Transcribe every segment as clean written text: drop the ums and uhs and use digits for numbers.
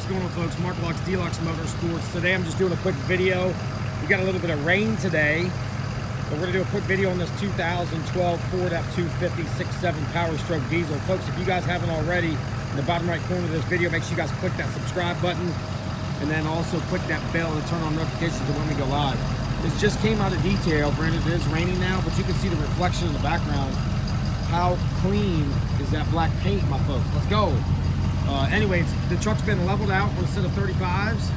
What's going on, folks? Mark Lux, DLUX Motorsports. Today I'm just doing a quick video. We got a little bit of rain today, but we're going to do a quick video on this 2012 Ford F250 6.7 Powerstroke diesel. Folks, if you guys haven't already, in the bottom right corner of this video, make sure you guys click that subscribe button and then also click that bell to turn on notifications of when we go live. This just came out of detail. Granted, it is raining now, but you can see the reflection in the background. How clean is that black paint, my folks? Let's go. Anyways, the truck's been leveled out on a set of 35's.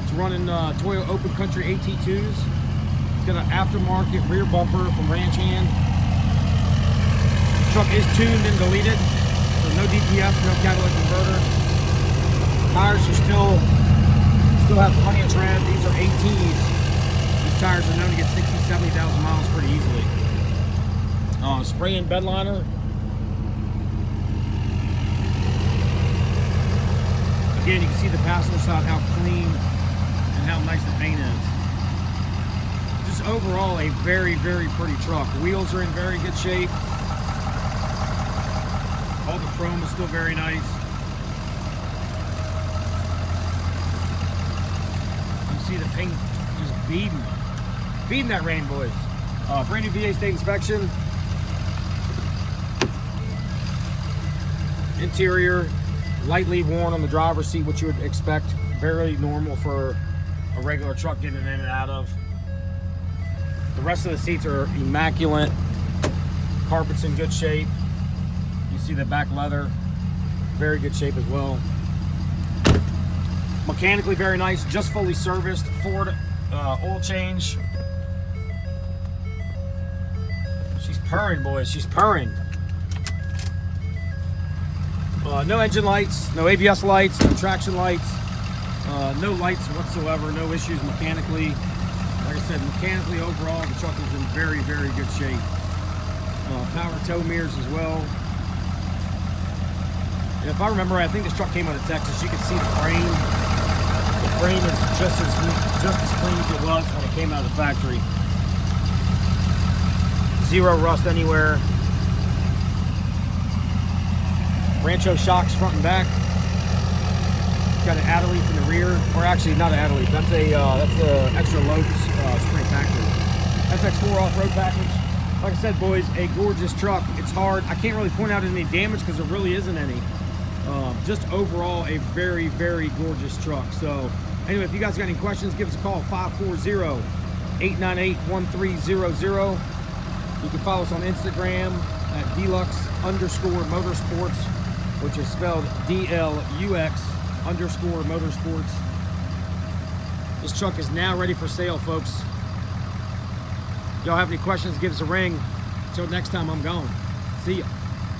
It's running Toyota Open Country AT2s. It's got an aftermarket rear bumper from Ranch Hand. The truck is tuned and deleted, so no DPF, no catalytic converter. Tires are still have plenty of tread. These are ATs. These tires are known to get 60,000 to 70,000 miles pretty easily. Spray in bed liner. Again, you can see the passenger side, how clean and how nice the paint is. Just overall, a very, very pretty truck. Wheels are in very good shape. All the chrome is still very nice. You see the paint just beating that rain, boys. Brand new VA state inspection. Interior lightly worn on the driver's seat, which you would expect. Very normal for a regular truck getting in and out of. The rest of the seats are immaculate. Carpet's in good shape. You see the back leather, very good shape as well. Mechanically very nice, just fully serviced. Ford oil change. She's purring, boys, she's purring. No engine lights, no ABS lights, no traction lights, no lights whatsoever, no issues mechanically. Like I said, mechanically overall, the truck is in very, very good shape. Power tow mirrors as well. And if I remember right, I think this truck came out of Texas. You can see the frame. The frame is just as clean as it was when it came out of the factory. Zero rust anywhere. Rancho shocks front and back. Got an Adeleaf in the rear, or actually not an Adeleaf. That's a extra low spring factory. FX4 off-road package. Like I said, boys, a gorgeous truck. It's hard. I can't really point out any damage because there really isn't any. Just overall, a very, very gorgeous truck. So, anyway, if you guys got any questions, give us a call, 540-898-1300. You can follow us on Instagram at DLUX_Motorsports, which is spelled DLUX_Motorsports. This truck is now ready for sale, folks. Y'all have any questions, give us a ring. Until next time, I'm gone. See ya.